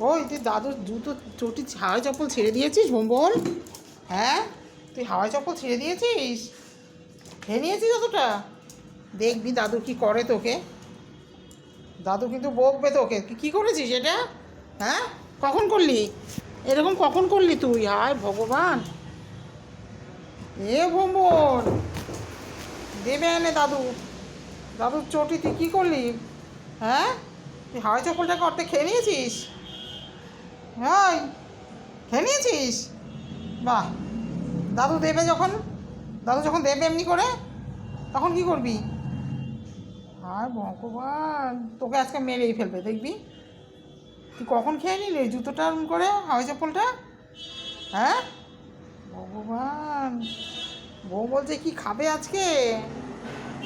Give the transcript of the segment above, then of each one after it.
ওই তুই দাদুর জুতো চটি হাওয়াই চপ্পল ছেড়ে দিয়েছিস বল? হ্যাঁ, তুই হাওয়াই চপ্পল ছেড়ে দিয়েছিস? খেয়ে নিয়েছিস অতটা? দেখবি দাদু কি করে তোকে। দাদু কিন্তু বকবে তোকে। তুই কী করেছিস এটা? হ্যাঁ, কখন করলি এরকম? কখন করলি তুই? হায় ভগবান, এ ভোমর দেবে এনে দাদু। দাদুর চটি তুই কী করলি? হ্যাঁ, তুই হাওয়াই চপ্পলটাকে অর্ধেক খেয়ে নিয়েছিস? হ্যাঁ, খেয়ে নিয়েছিস? বাহ, দাদু দেবে যখন, দাদু যখন দেবে এমনি করে, তখন কি করবি? আর ভগবান, তোকে আজকে মেরেই ফেলবে দেখবি। তুই কখন খেয়ে নিলি জুতোটা করে হাওয়াই চপ্পলটা? হ্যাঁ, ভগবান, বউ বলছে কি খাবে আজকে?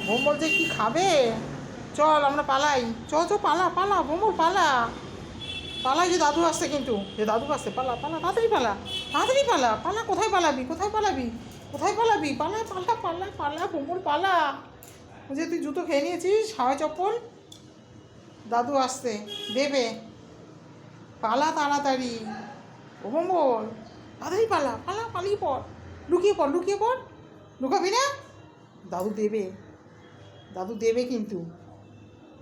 বউ বলছে কি খাবে? চল আমরা পালাই, চ চ পালা পালা বৌমর পালা। পালাই, যে দাদু আসছে কিন্তু, যে দাদু আসছে, পালা পালা তাড়াতাড়ি পালা, তাড়াতাড়ি পালা পালা। কোথায় পালাবি, কোথায় পালাবি, কোথায় পালাবি? পালা পালা পালা পালা বৌমর পালা। যে তুই জুতো খেয়ে নিয়েছিস হাওয়াই চপ্পল, দাদু আসছে দেবে, পালা তাড়াতাড়ি। ও বৌমর তাড়াতাড়ি পালা পালা, পালিয়ে পড়, লুকিয়ে পড়, লুকিয়ে পড়। লুকাবি না? দাদু দেবে, দাদু দেবে কিন্তু,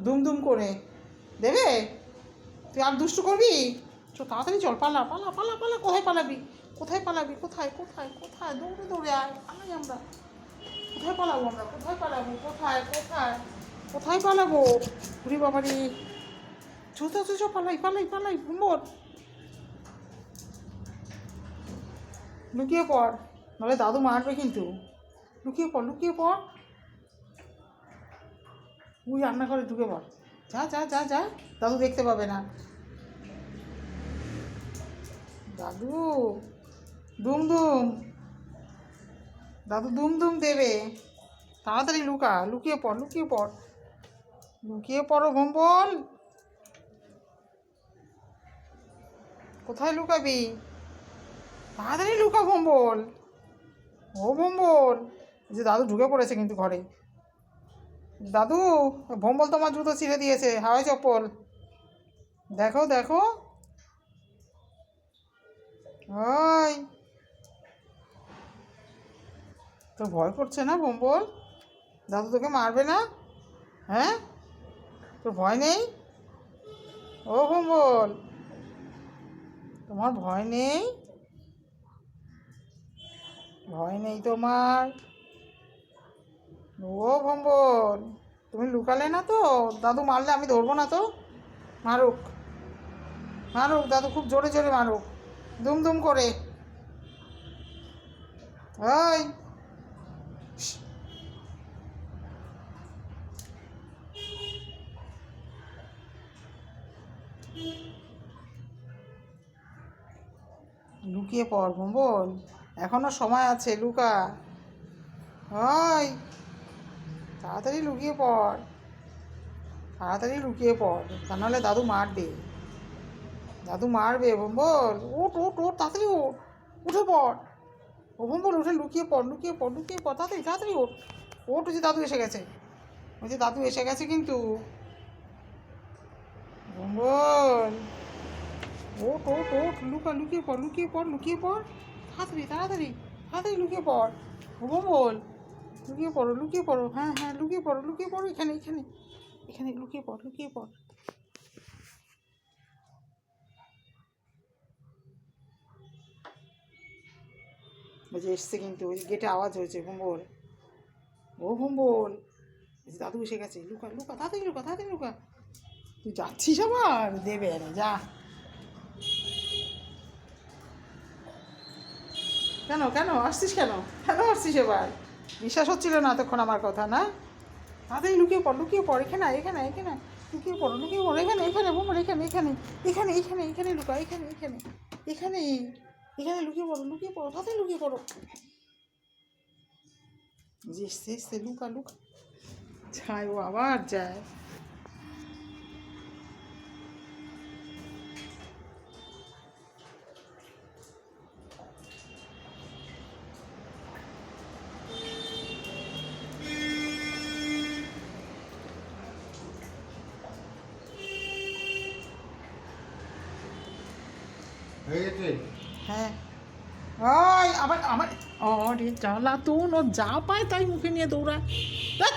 দুম দুম করে দেবে। তুই আর দুষ্টু করবি? চল তাড়াতাড়ি চল, পালা পালা পালা পালা। কোথায় পালাবি, কোথায় পালাবি, কোথায় কোথায় কোথায়? দৌড়ে দৌড়ে আয়, পালাই আমরা। কোথায় পালাবো আমরা, কোথায় পালাবো, কোথায় কোথায় কোথায় পালাবো? ঘুরি বাবারি, চো চো চো, পালাই পালাই পালাই ঘুমোর। লুকিয়ে পড়, নাহলে দাদু মারবে কিন্তু। লুকিয়ে পড়, লুকিয়ে পড়। ওই রান্নাঘরে ঢুকে পড়, যা যা যা যা, দাদু দেখতে পাবে না। দাদু দুম দুম, দাদু দুম দুম দেবে, তাড়াতাড়ি লুকা, লুকিয়ে পড়, লুকিয়ে পড়, লুকিয়ে পড়ো ভম্বল। কোথায় লুকাবি? তাড়াতাড়ি লুকা ভম্বল। ও ভম্বল, যে দাদু ঢুকে পড়েছে কিন্তু ঘরে। দাদু, ভম্বল তোমার জুতো ছিঁড়ে দিয়েছে হাওয়াই চপ্পল, দেখো দেখো। ওই, তোর ভয় করছে না ভম্বল? দাদু তোকে মারবে না? হ্যাঁ, তোর ভয় নেই? ও ভম্বল, তোমার ভয় নেই? ভয় নেই তোমার? ও ভম্বল, তুমি লুকালে না তো? দাদু মারলে আমি ধরবো না তো? মারুক, মারুক দাদু, খুব জোরে জোরে মারুক, দুম দুম করে। ওই, লুকিয়ে পড় ভম্বল, এখনো সময় আছে, লুকা। ওই, তাড়াতাড়ি লুকিয়ে পড়, তাড়াতাড়ি লুকিয়ে পড়, তা নাহলে দাদু মারবে, দাদু মারবে ভম্বল। ওঠ ওঠ ওঠ, তাড়াতাড়ি ওঠ, উঠে পড়। ও ভম্বল, উঠে লুকিয়ে পড়, লুকিয়ে পড়, লুকিয়ে পড়, তাড়াতাড়ি তাড়াতাড়ি ওঠ। ওঠ, যে দাদু এসে গেছে, ওই যে দাদু এসে গেছে কিন্তু। ভম্বল, ওঠ ওঠ ওঠ, লুকা, লুকিয়ে পড়, লুকিয়ে পড়, লুকিয়ে পড়, তাড়াতাড়ি তাড়াতাড়ি তাড়াতাড়ি লুকিয়ে পড়। ও ভম্বল, লুকিয়ে পড়ো, লুকিয়ে পড়ো, হ্যাঁ হ্যাঁ লুকিয়ে পড়ো, লুকিয়ে পড়ো, এখানে এখানে এখানে লুকিয়ে পড়, লুকিয়ে পড়। ওই যে এসছে কিন্তু, ওই গেটে আওয়াজ হয়েছে ভম্বল। ও ভম্বল, দাদু এসে গেছে, লুকা লুকা, তাড়াতাড়ি লুকা, তাড়াতাড়ি লুকা। তুই যাচ্ছিস আবার, দেবে না, যা। কেন কেন আসছিস, কেন কেন আসছিস এবার? বিশ্বাস হচ্ছিল না এতক্ষণ আমার কথা, না? তাড়াতাড়ি লুকিয়ে পড়, লুকিয়ে পড়, এখানে এখানে এখানে লুকিয়ে পড়ো, লুকিয়ে পড়ো, এখানে এখানে ভম্বল, এখানে এখানে এখানে এখানে এখানে লুকা, এখানে এখানে এখানে এখানে লুকিয়ে পড়ো, লুকিয়ে পড়ো, তাড়াতাড়ি লুকিয়ে পড়ো। যে এসছে এসছে, লুকা লুকা। যায়, ও আবার যায়। হয়ে গেছে। হ্যাঁ ওই আবার আমার, রে জ্বালা তো, ও যা পায় তাই মুখে নিয়ে দৌড়ায়। ধ্যাৎ।